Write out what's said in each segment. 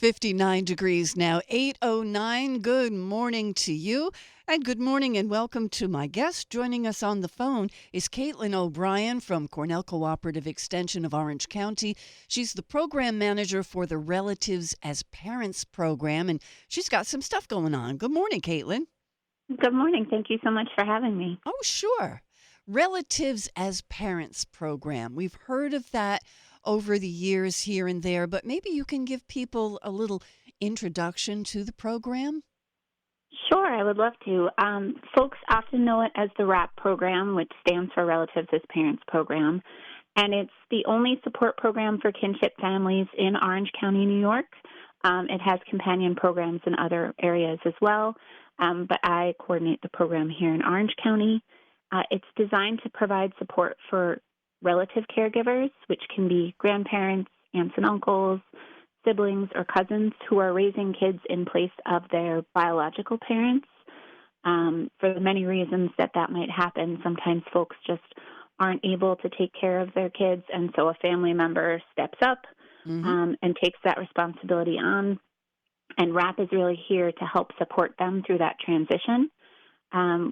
59 degrees now, 8:09. Good morning to you. And good morning and welcome to my guest. Joining us on the phone is Caitlin O'Brien from Cornell Cooperative Extension of Orange County. She's the program manager for the Relatives as Parents program, and she's got some stuff going on. Good morning, Caitlin. Good morning. Thank you so much for having me. Oh, sure. Relatives as Parents program. We've heard of that over the years here and there, but maybe you can give people a little introduction to the program? Sure, I would love to. Folks often know it as the RAPP Program, which stands for Relatives as Parents Program, and it's the only support program for kinship families in Orange County, New York. It has companion programs in other areas as well, but I coordinate the program here in Orange County. It's designed to provide support for relative caregivers, which can be grandparents, aunts and uncles, siblings, or cousins who are raising kids in place of their biological parents. For the many reasons that might happen, sometimes folks just aren't able to take care of their kids, and so a family member steps up Mm-hmm. and takes that responsibility on. And RAPP is really here to help support them through that transition.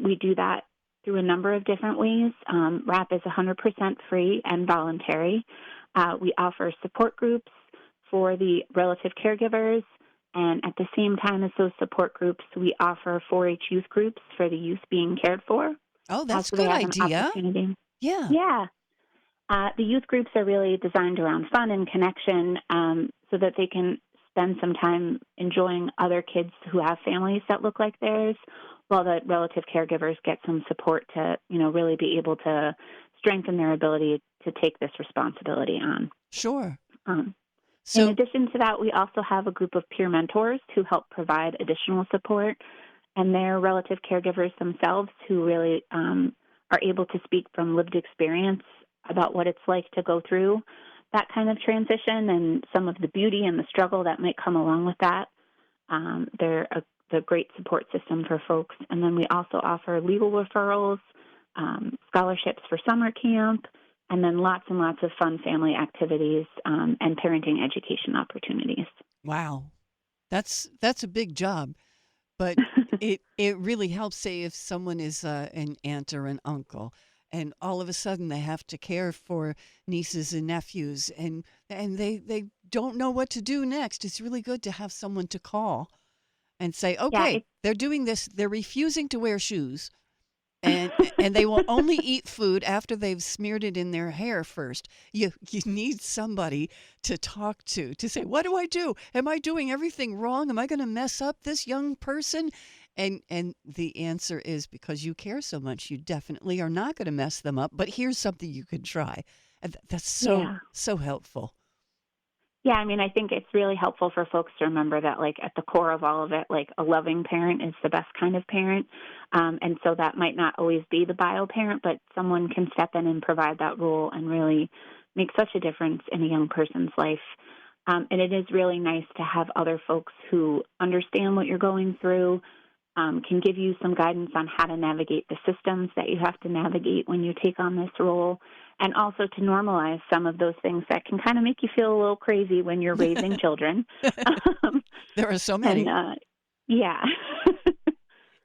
We do that through a number of different ways. RAPP is 100% free and voluntary. We offer support groups for the relative caregivers, and at the same time as those support groups, we offer 4-H youth groups for the youth being cared for. Oh, that's a So they good have an idea. opportunity. Yeah. Yeah. The youth groups are really designed around fun and connection so that they can spend some time enjoying other kids who have families that look like theirs, while the relative caregivers get some support to, really be able to strengthen their ability to take this responsibility on. Sure. Um, in So, addition to that, we also have a group of peer mentors who help provide additional support, and they're relative caregivers themselves who really are able to speak from lived experience about what it's like to go through that kind of transition and some of the beauty and the struggle that might come along with that. They're the great support system for folks. And then we also offer legal referrals, scholarships for summer camp, and then lots and lots of fun family activities and parenting education opportunities. wow. That's a big job, but it really helps, say, if someone is an aunt or an uncle and all of a sudden they have to care for nieces and nephews and they don't know what to do next. It's really good to have someone to call and say, Yeah, okay, they're doing this. They're refusing to wear shoes, and they will only eat food after they've smeared it in their hair first. You need somebody to talk to say, what do I do? Am I doing everything wrong? Am I going to mess up this young person? And the answer is, because you care so much, you definitely are not going to mess them up. But here's something you can try. And that's yeah. so helpful. Yeah, I mean, I think it's really helpful for folks to remember that, at the core of all of it, a loving parent is the best kind of parent. And so that might not always be the bio parent, but someone can step in and provide that role and really make such a difference in a young person's life. And it is really nice to have other folks who understand what you're going through, can give you some guidance on how to navigate the systems that you have to navigate when you take on this role, and also to normalize some of those things that can kind of make you feel a little crazy when you're raising children. Um, There are so and many. yeah.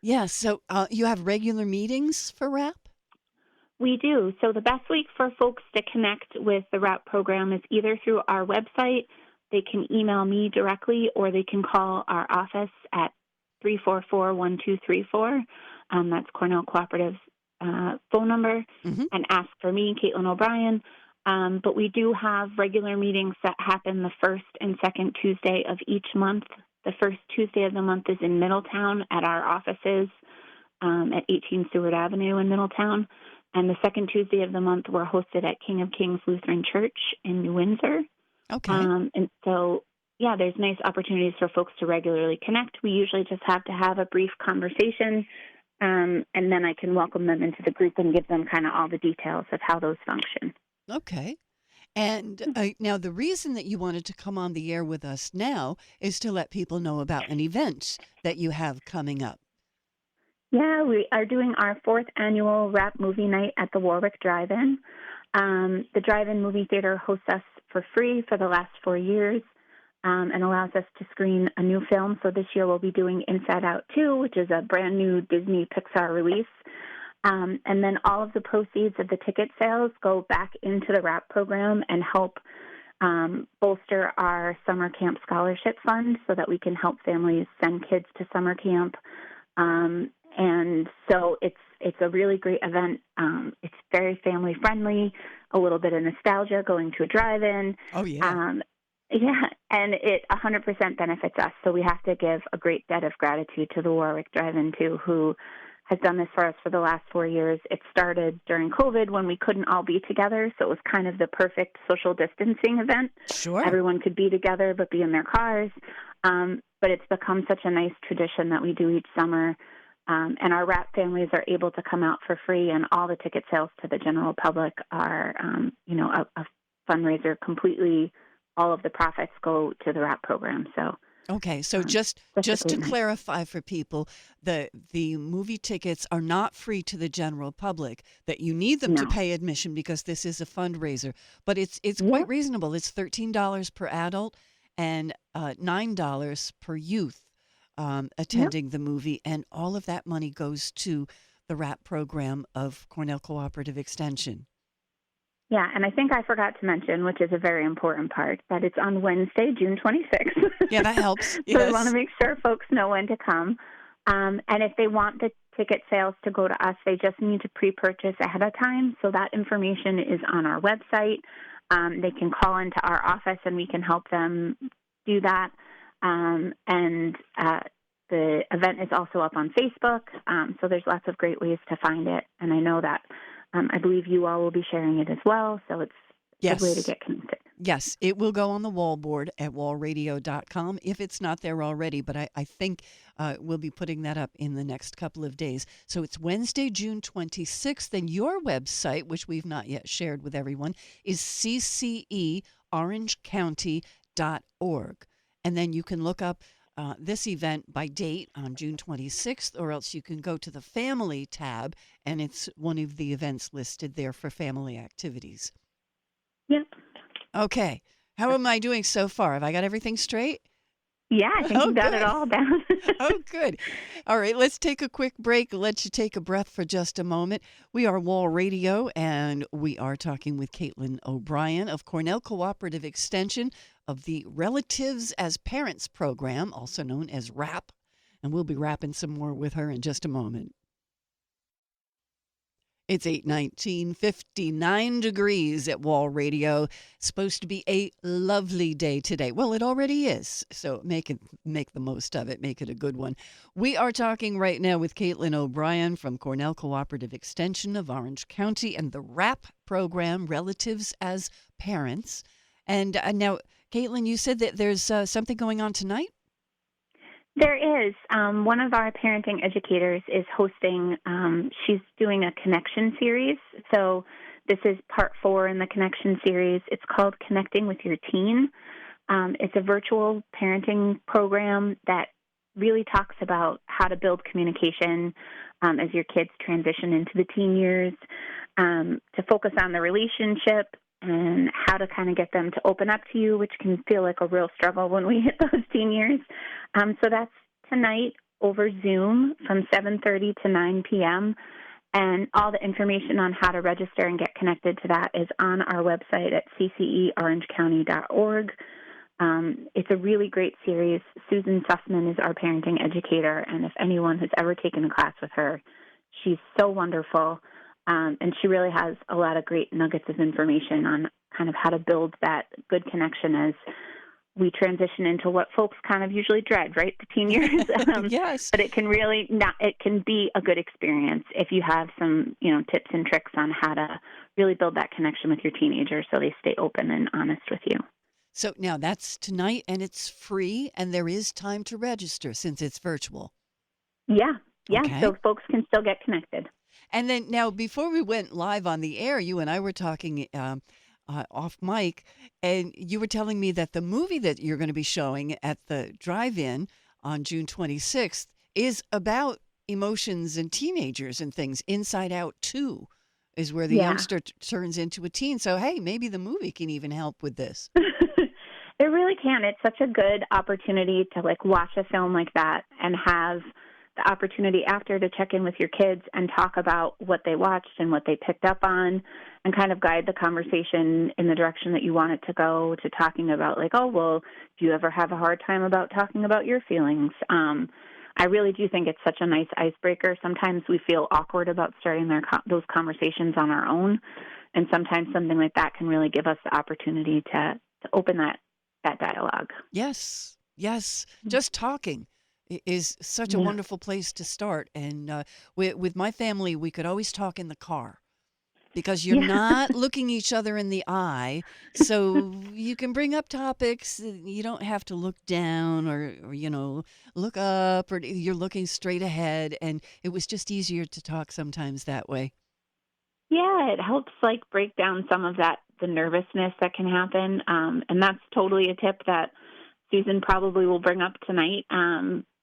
Yeah, so you have regular meetings for RAP? We do. So the best way for folks to connect with the RAP program is either through our website. They can email me directly, or they can call our office at 344-1234. That's Cornell Cooperative's phone number, Mm-hmm. and ask for me, Caitlin O'Brien. But we do have regular meetings that happen the first and second Tuesday of each month. The first Tuesday of the month is in Middletown at our offices at 18 Seward Avenue in Middletown. And the second Tuesday of the month, we're hosted at King of Kings Lutheran Church in New Windsor. Okay. And so, yeah, there's nice opportunities for folks to regularly connect. We usually just have to have a brief conversation, and then I can welcome them into the group and give them kind of all the details of how those function. Okay. And now the reason that you wanted to come on the air with us now is to let people know about an event that you have coming up. Yeah, we are doing our fourth annual RAPP movie night at the Warwick Drive-In. The Drive-In Movie Theater hosts us for free for the last 4 years. and allows us to screen a new film. So this year we'll be doing Inside Out 2, which is a brand new Disney Pixar release. And then all of the proceeds of the ticket sales go back into the RAPP program and help bolster our summer camp scholarship fund so that we can help families send kids to summer camp. And so it's a really great event. It's very family friendly, a little bit of nostalgia going to a drive-in. Oh, yeah. Yeah, and it 100% benefits us. So we have to give a great debt of gratitude to the Warwick Drive-In, too, who has done this for us for the last 4 years. It started during COVID when we couldn't all be together, so it was kind of the perfect social distancing event. Sure. Everyone could be together but be in their cars. But it's become such a nice tradition that we do each summer. And our RAPP families are able to come out for free, and all the ticket sales to the general public are, a fundraiser completely. All of the profits go to the RAPP program. So okay, so just to clarify for people, the movie tickets are not free to the general public. That you need them to pay admission because this is a fundraiser. But it's quite reasonable. It's $13 per adult and $9 per youth attending the movie, and all of that money goes to the RAPP program of Cornell Cooperative Extension. Yeah, and I think I forgot to mention, which is a very important part, that it's on Wednesday, June 26th. Yeah, that helps. So yes. we want to make sure folks know when to come. And if they want the ticket sales to go to us, they just need to pre-purchase ahead of time. So that information is on our website. They can call into our office and we can help them do that. The event is also up on Facebook. So there's lots of great ways to find it. And I know that I believe you all will be sharing it as well, so it's a good way to get connected. Yes, it will go on the wall board at wallradio.com if it's not there already, but I think we'll be putting that up in the next couple of days. So it's Wednesday, June 26th, and your website, which we've not yet shared with everyone, is CCEOrangeCounty.org. And then you can look up this event by date on June 26th, or else you can go to the family tab, and it's one of the events listed there for family activities. Yep. Okay. How am I doing so far? Have I got everything straight? Yeah, I think you got it all down. Oh, good. All right, let's take a quick break. Let you take a breath for just a moment. We are Wall Radio, and we are talking with Caitlin O'Brien of Cornell Cooperative Extension of the Relatives as Parents program, also known as RAPP. And we'll be rapping some more with her in just a moment. It's 8:19, 59 degrees at Wall Radio. Supposed to be a lovely day today. Well, it already is, so make the most of it. Make it a good one. We are talking right now with Caitlin O'Brien from Cornell Cooperative Extension of Orange County and the RAPP program, Relatives as Parents. And now, Caitlin, you said that there's something going on tonight? There is. One of our parenting educators is hosting, she's doing a connection series. So this is part 4 in the connection series. It's called Connecting with Your Teen. It's a virtual parenting program that really talks about how to build communication as your kids transition into the teen years, to focus on the relationship and how to kind of get them to open up to you, which can feel like a real struggle when we hit those teen years. So that's tonight over Zoom from 7:30 to 9 p.m. And all the information on how to register and get connected to that is on our website at CCEOrangeCounty.org. It's a really great series. Susan Sussman is our parenting educator, and if anyone has ever taken a class with her, she's so wonderful. And she really has a lot of great nuggets of information on kind of how to build that good connection as we transition into what folks kind of usually dread, right? The teen years. Yes. But it can really it can be a good experience if you have some, tips and tricks on how to really build that connection with your teenager so they stay open and honest with you. So now that's tonight, and it's free, and there is time to register since it's virtual. Yeah. Okay. So folks can still get connected. And then now, before we went live on the air, you and I were talking off mic, and you were telling me that the movie that you're going to be showing at the drive-in on June 26th is about emotions and teenagers and things. Inside Out 2 is where the youngster turns into a teen. So, hey, maybe the movie can even help with this. It really can. It's such a good opportunity to like watch a film like that and have the opportunity after to check in with your kids and talk about what they watched and what they picked up on and kind of guide the conversation in the direction that you want it to go, to talking about like, oh, well, do you ever have a hard time about talking about your feelings? I really do think it's such a nice icebreaker. Sometimes we feel awkward about starting those conversations on our own, and sometimes something like that can really give us the opportunity to open that dialogue. Yes, yes. Just talking is such a Yeah. wonderful place to start. And with my family, we could always talk in the car because you're Yeah. not looking each other in the eye. So you can bring up topics. You don't have to look down or look up, or you're looking straight ahead. And it was just easier to talk sometimes that way. Yeah, it helps like break down some of the nervousness that can happen. And that's totally a tip that Susan probably will bring up tonight,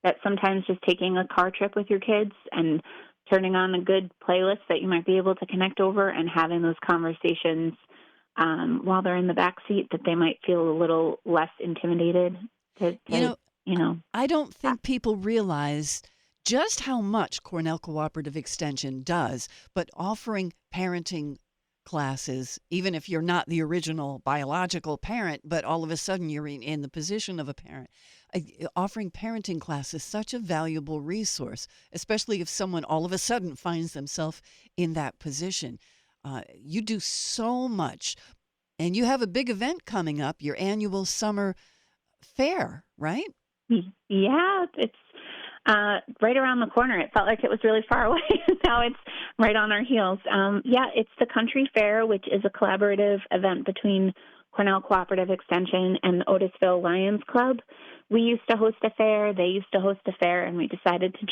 that sometimes just taking a car trip with your kids and turning on a good playlist that you might be able to connect over and having those conversations while they're in the back seat, that they might feel a little less intimidated to You know, you know. I don't think people realize just how much Cornell Cooperative Extension does, but offering parenting classes, even if you're not the original biological parent, but all of a sudden you're in the position of a parent, offering parenting classes such a valuable resource, especially if someone all of a sudden finds themselves in that position. You do so much, and you have a big event coming up, your annual summer fair, right? Yeah, it's right around the corner. It felt like it was really far away. Now it's right on our heels. Yeah, it's the Country Fair, which is a collaborative event between Cornell Cooperative Extension and the Otisville Lions Club. We used to host a fair. They used to host a fair, and we decided to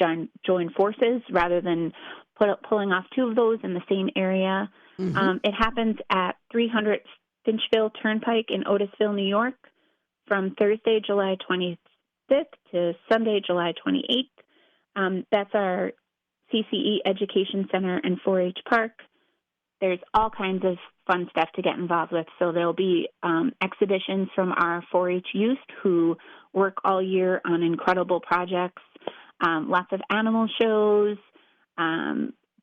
join forces rather than pulling off two of those in the same area. Mm-hmm. It happens at 300 Finchville Turnpike in Otisville, New York, from Thursday, July 25th to Sunday, July 28th. That's our CCE Education Center and 4-H Park. There's all kinds of fun stuff to get involved with. So there'll be exhibitions from our 4-H youth who work all year on incredible projects, lots of animal shows.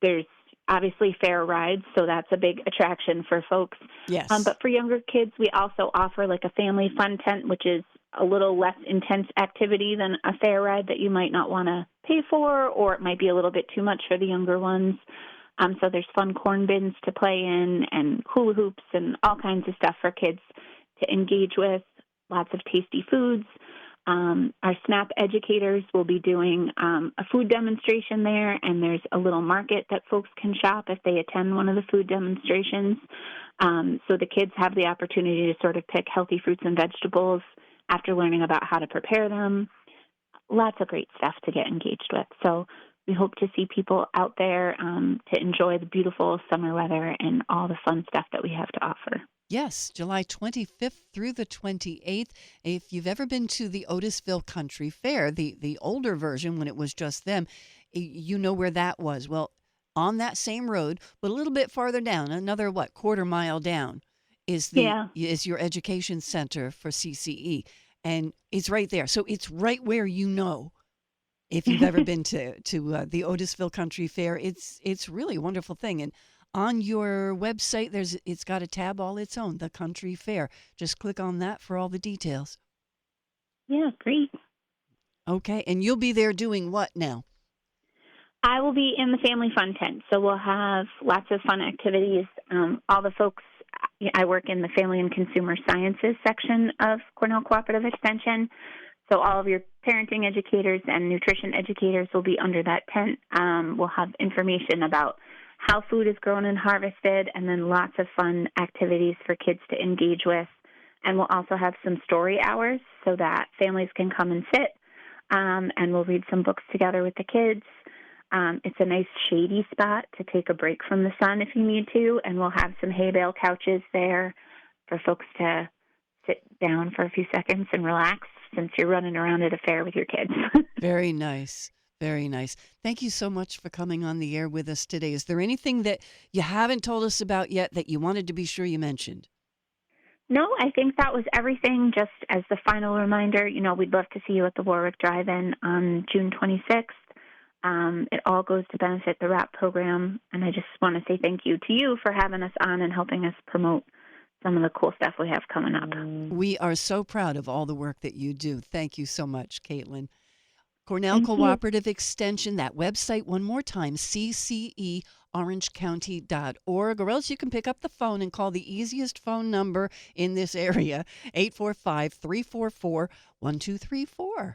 There's obviously fair rides, so that's a big attraction for folks. Yes. But for younger kids, we also offer like a family fun tent, which is a little less intense activity than a fair ride that you might not want to pay for, or it might be a little bit too much for the younger ones. So there's fun corn bins to play in and hula hoops and all kinds of stuff for kids to engage with, lots of tasty foods. Our SNAP educators will be doing a food demonstration there, and there's a little market that folks can shop if they attend one of the food demonstrations. So the kids have the opportunity to sort of pick healthy fruits and vegetables after learning about how to prepare them. Lots of great stuff to get engaged with. So we hope to see people out there to enjoy the beautiful summer weather and all the fun stuff that we have to offer. Yes, July 25th through the 28th. If you've ever been to the Otisville Country Fair, the older version when it was just them, you know where that was. Well, on that same road, but a little bit farther down, another quarter mile down, is your education center for CCE, and it's right there. So it's right where if you've ever been to the Otisville Country Fair. It's really a wonderful thing. And on your website, it's got a tab all its own, the Country Fair. Just click on that for all the details. Yeah, great. Okay, and you'll be there doing what now? I will be in the family fun tent, so we'll have lots of fun activities. All the folks, I work in the Family and Consumer Sciences section of Cornell Cooperative Extension, so all of your parenting educators and nutrition educators will be under that tent. We'll have information about how food is grown and harvested, and then lots of fun activities for kids to engage with. And we'll also have some story hours so that families can come and sit, and we'll read some books together with the kids. It's a nice shady spot to take a break from the sun if you need to, and we'll have some hay bale couches there for folks to sit down for a few seconds and relax since you're running around at a fair with your kids. Very nice. Very nice. Thank you so much for coming on the air with us today. Is there anything that you haven't told us about yet that you wanted to be sure you mentioned? No, I think that was everything. Just as the final reminder, we'd love to see you at the Warwick Drive-In on June 26th. It all goes to benefit the RAPP program, and I just want to say thank you to you for having us on and helping us promote some of the cool stuff we have coming up. We are so proud of all the work that you do. Thank you so much, Caitlin. Cornell Thank you. Cooperative Extension, that website one more time, CCEOrangeCounty.org, or else you can pick up the phone and call the easiest phone number in this area, 845-344-1234.